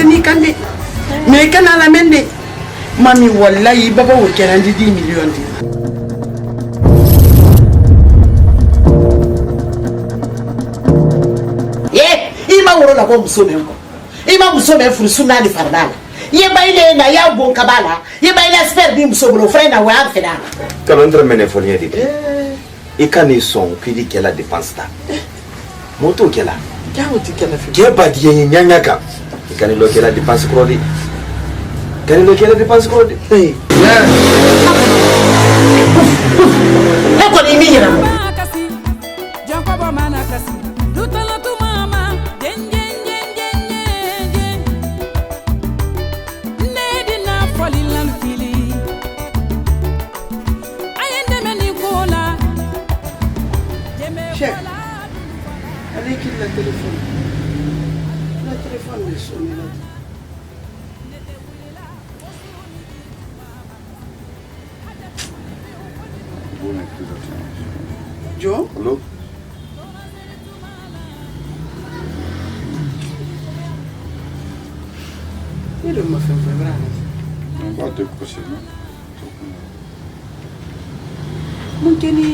ni kande mais kana la mende mami wallahi baba wo kerandi 10 millions ima woro la ko musome ko ima musome furu sunna ni fardala ye baile na ya bon kabala ye baile asper bi musomo frère na wa fena quand on mène folie dit et quand ils sont qui dit qu'elle a dépense ta moto qu'elle a Kaoti kala fi. Ke ba di nyanya ka. Ikani lo kela dépense krodi. Kani lo kela dépense krodi. Eh. La ko ni mira. La téléphone est sonné là. Joe? Allô? Il m'a fait vraiment. On va te coucher, non? Mon Kenny.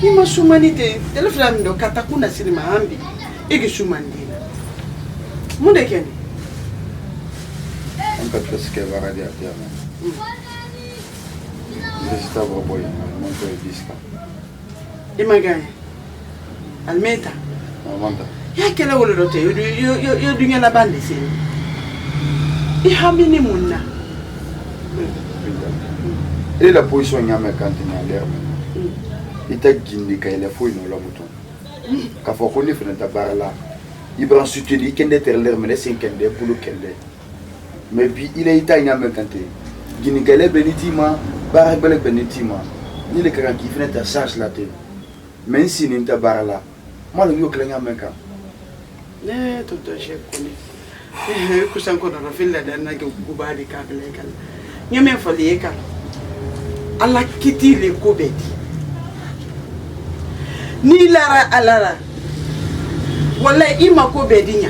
Ima sumanite telefon ndo katakuna sinima ambi igi sumandina munde keni on peut faire ce qu'elle va regarder à terre. J'hésite à voir boy mon père disque imagane almeta manda ya kela wolo dote yo dunya la bande sini ihamini munna et la position nyame quand il est en l'air ita gindi ka ele fo ino la muton ka fo ko ni fena tabarala ibran sutuli kende terler mele sin kende pulu kende mais bi ile ita nyame kante gindi ka ele benitima bar bele benitima ni le kran ki fena ta charge la te men si ni tabarala malo yo kla nyame ka ne toto je koni kusan ko do filla da na ke kubadi ka kala kala nyame fo le ka ala kiti le ko beti ni lara alara wala ima ko bedinya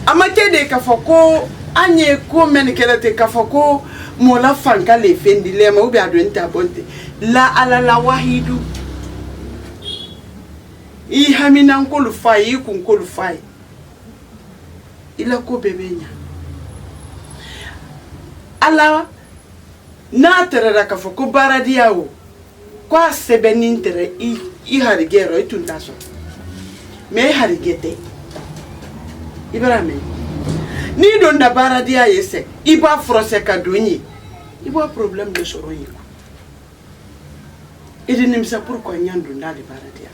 amake de kafoko anye ko men kelate kafoko mola fanka le fendi le ma ubi adwenta bonte la alala wahidu I hamina nkolu fai ku nkolu fai ila ko bebenya ala na terera kafoko baradiawo kwa sebenintere I harigero ituntaso me harigete ibrahim ni don da baradia yese iba frose kadonyi iba problème de soroyi idini msa pourquoi nyandu ndali baradia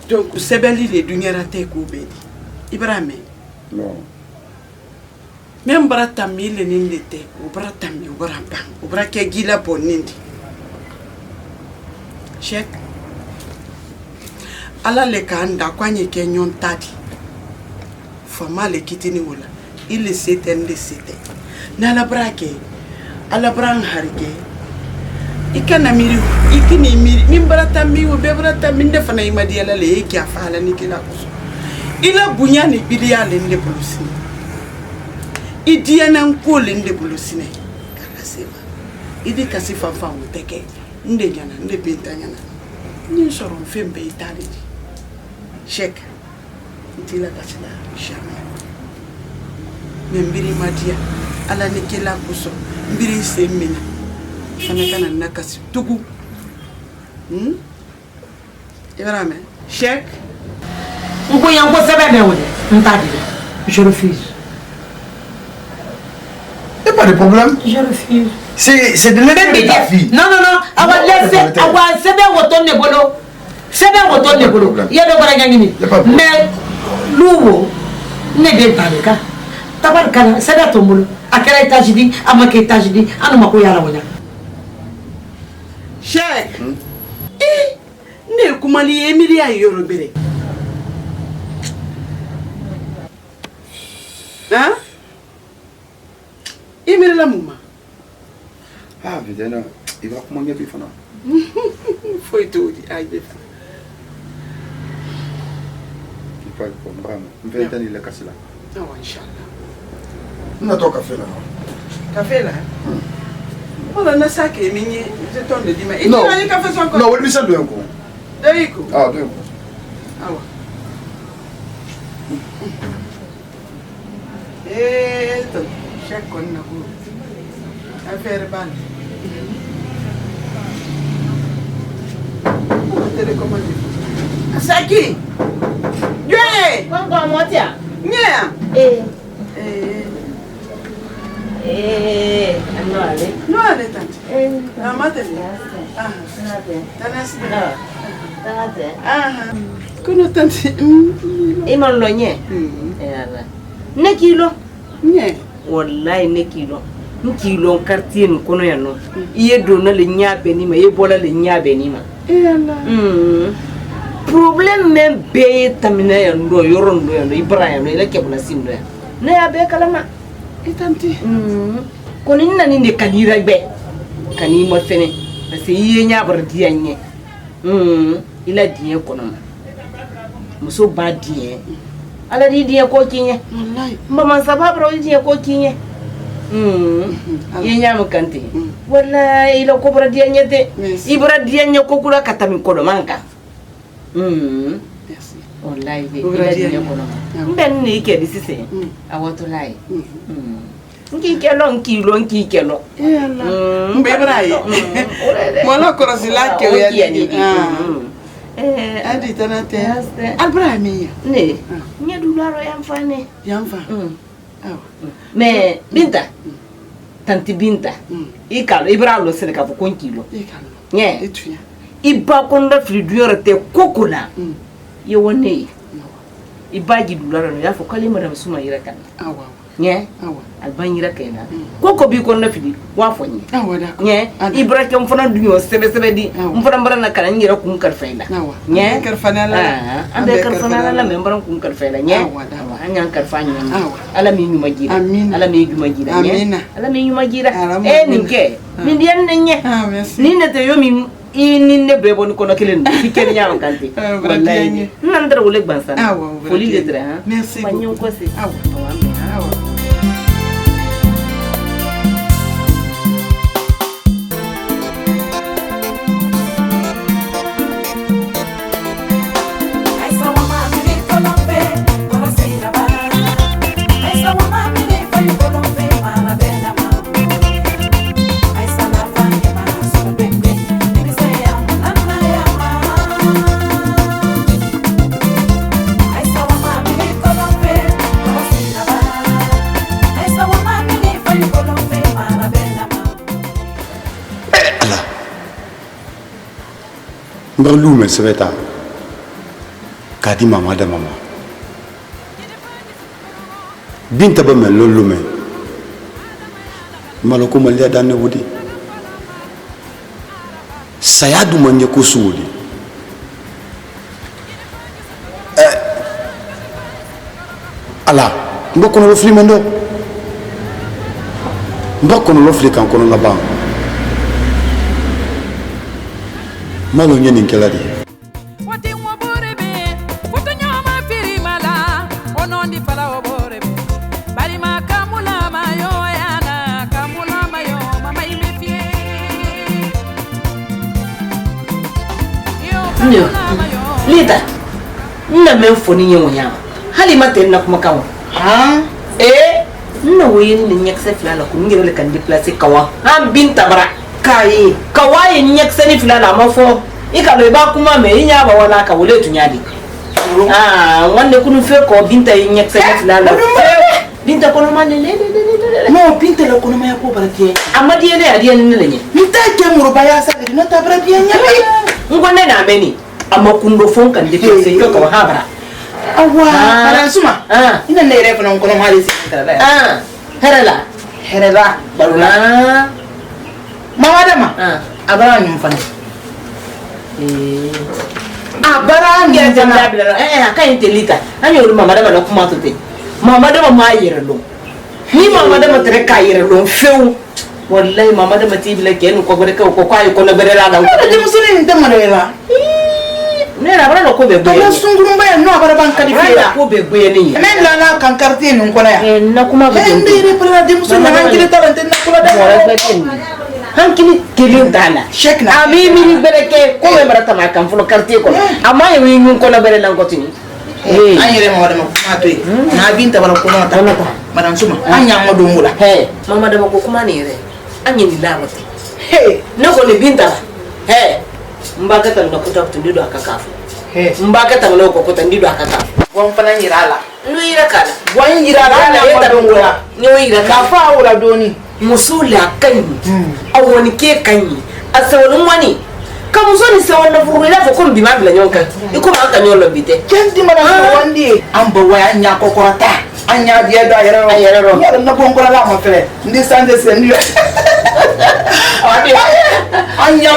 donc sebeli le dunyara te ko bedi ibrahim non même barata mille nindete o barata mi o barata o barake gila bonindi check ala le kanda kwanye kenyon tadi fama le kitini wala il seten le sete na la brake ala brang harike ikana miri ikini miri nimbarata mi wo bebrata minde fana imadi ala le yake afala nikila kuso ila bunyani bilia le nde polusini idiana nkole nde polusini kala sema idi kasifa fa uteke nde nyana nde bintanyana ni soron fembe itali Check. Ntila kasila jamais. Mbiri madia ala nikela kuso mbiri semina. Fana kana nakasi tugu. Ibrahim, check. Ngo yango sebebe wole. Ntadi. Je refuse. y a pas de problème. Je refuse. C'est de l'aider de ta fille. Non. Aba laisse aba sebe woton ne bolo. Sebe woton ne bolo. Ya do bara nyangini. Mais luwo ne de talika. Tabarkana sebe tombolo. Akela etajidi amake etajidi anu mako yara wonya. Check. Ne kumali emiri ayoro bere. Hein? Emiri la muma. Ah, évidemment, il va comment y a bifana. Foi tudo, ai bifana. pas de problème. On va éteindre le café là. Ah ouais, Inch'Allah. On a ton café là. Café là? Voilà, on a ça qui est mignon. Je t'en dis, mais il y a un café sans quoi? Non, on lui sait deux coups. Deux coups? Ah, 2 coups. Ah ouais. Eh, chaque con n'a pas. Affaire ban. Saki! Yé! Encore moitié. Nya! Non, allez. Non, elle est tante. La matin. Ah, tanasi. Ah, kono tante. Iman lo nye. Yalla. Ne kilo. Nya. Wallahi ne kilo. Nkilo quartier no kono ya no. Iye do na le nya beni ma, ye bola le nya beni ma. Yalla. Problem men be tamina ya ndo yoro ndo ya no Ibrahim no ile kebula sindo ya. Ne ya be kalama. Tante. Koni nina ni ne kanira be. Kani mo fene. Parce iye nya bar dianye. Ila diye kono ma. Muso ba diye. Ala di diye ko kinye. Wallahi. Mama sababra diye ko kinye. Ye nya mo kante. Wallahi ila ko bra diye nyete. Ibra diye nyako kula katami kodo manka. Merci. Wallahi ila diye kono. Mben ni ke disise. Awoto lai. Nki kelo. Yalla. Mbebrai. Mwana korosila ke ya ni. Adi tanate. Albrahimi. Ne. Nya dularo yamfane. Yamfa. Mais Binta. Tanti Binta. Ikalo Ibrahim sele ka ko kilo. Ikalo. Nye. Etuya. Iba konda fridueur te kokola. Ye wonne. Ibaji dularo ya fo kalima da suma yira kan. Awa. Nye. Awa. Albanyira kena. Koko bi konda fidi wa fonye. Awa da. Nye. Ibrahim mfana dunyo sebe di. Mfana mbara na kana nyira kun karfaila. Awa. Nye. Karfanala. Ambe karfanala la membara kun karfaila nye. Awa da. Anya karfanya. Awa. Ala mi nyuma gira. Amin. Ala mi nyuma gira. Amina. Ala mi nyuma gira. Ninke. Ninke. Mindian nenye. Ah, merci. Ninde te yomi ninne bebo ni kono kelen fikeni nyaam kanti. Wallahi. Nandra wole bansana. Awa. Foli letra ha. Merci. Manyo ko se. Awa. Awa. Mbarlou me sebeta. Kadi mama da mama. Binta ba me lolu me. Maloko malia da ne wudi. Sayadu manye ko suudi. Ala, mboko no fli mendo. Mboko no fli kan kono la ba. Malo nyeni nkeladi wati ngoborebe futo nyama firi mala onondi pala oborebe bari makamula mayo yana kamula mayo mama imefie Nyo Lita nna menfoni nyengo nyama hali mate na kuma kawo nna woyin ni nyekse flana ku ngiro le kan déplacer kawa Binta bara kai kawai nyekse ni filana mafo ikalo ba kuma me nya ba wala ka wole tunyadi wande kunu fe ko Binta nyekse ni filana Binta kono mane le No, Binta la kono maya ko baratie. amadi ne adi ne lenye Nta ke muruba ya sa de nota baratie nya. ngonne na meni amakundo fon kan de se ko ko habara Awa, para suma. Ina ne re fana kono mali se tara. herela barula Mama dama. Abara nyum fana. Abara ngira nyum fana. jabila kan intelita anyo mama dama la kuma tote mama dama ma yere lo ni mama dama tere ka yere lo feu wallahi mama dama tibila ken ko gore ko ayi ko na berela da Ada de musuli ni dama re la. ne la bara ko be kala sungurumba ya no bara ban kadi fera ko be ni men la na kan carte nun kola ya na kuma be ndire para de muso na hankili talante na kula da hankili kelin dala shekna ami mi bereke ko be marata ma kan fulo carte ko amma ye wi ko na bere lan ko tini an yere ma wadama kuma to na binta bala kuma ta madan suma anya ma do mula mama da ko kuma ne re anya ni lawati ne ko ne binta mbaka tan no kuta tundido akakafu mbaka tan no ko tundido akakafu wan fana yirala no yira kala wan yirala ya ta dongula no yira ka fa wala doni musula kanyi awoni ke kanyi asawon wani ka musoni se wonna furu ila fo ko bi ma bila nyonka iko ma ka nyolo bite kendi mana wandi amba waya nya kokorata anya dia da yero ya na bongola la ma fere ndi sande se ndi anya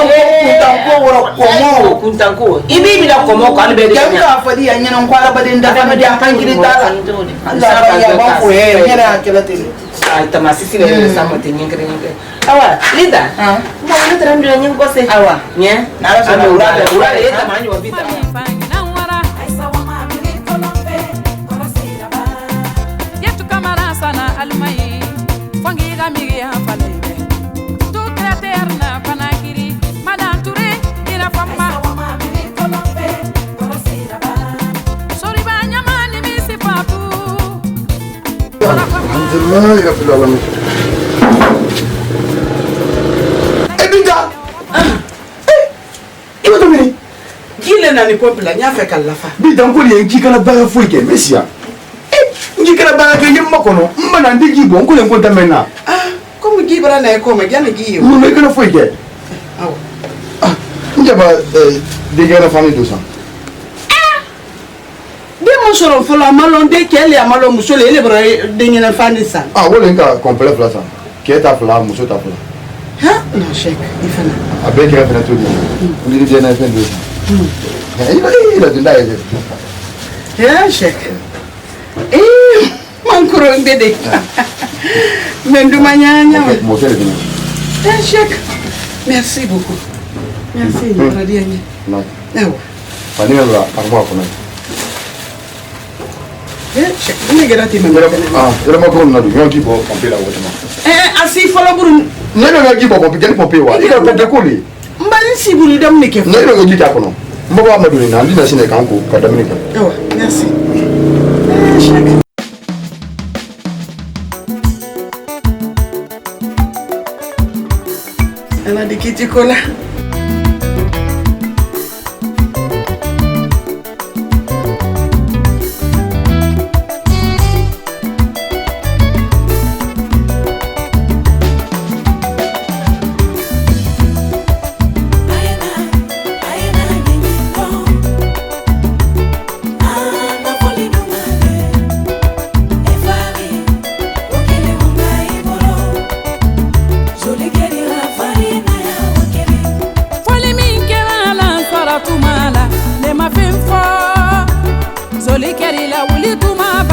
ko kuntanko ibi bila komo ko albe de nya fadi anya nan kwara badin da fa da kan gidi tala Allah ya ba ko nyara kila tin ay tamasisi le sama tin ngere ngere awa lida mo na tran do nyin ko se awa nya na ra so ura le tamanyo bita Alhamdulillah ya rabbil alamin. Binta. Ibo to mini. Gile na ni popula nya fe kalafa. Binta ko le nki kana bara fo ke mesia. Nki kana bara ke yimma kono. Mma na ndigi bo ko le ko tamena. Comme gibra na ko me gane giyo. Mo me kana fo ke. Aw. Njaba de gara famille do ça. Soro folo malon de kele amalo musole ele bra de nyina fani san Wole nka complet fla san keta fla muso ta fla no shek ifana abe kera fena to ni ni bien na fen do ila dinda ye shek man kuro ngede men du manyanya mo tele bien shek merci beaucoup merci radiani non awa pani la akwa kono shek ni gera ti men era ma ko na du yon ki bo pompe la wotama asi folo buru ne no ki bo pompe gel pompe wa ila pompe ko li mbali si buru dam ne ke ne no ki ta kono mbo ba madu ni na ndi na sine kan ko ka dam ni ka awa merci shek ana dikiti kola Zoli keri la wuli tuma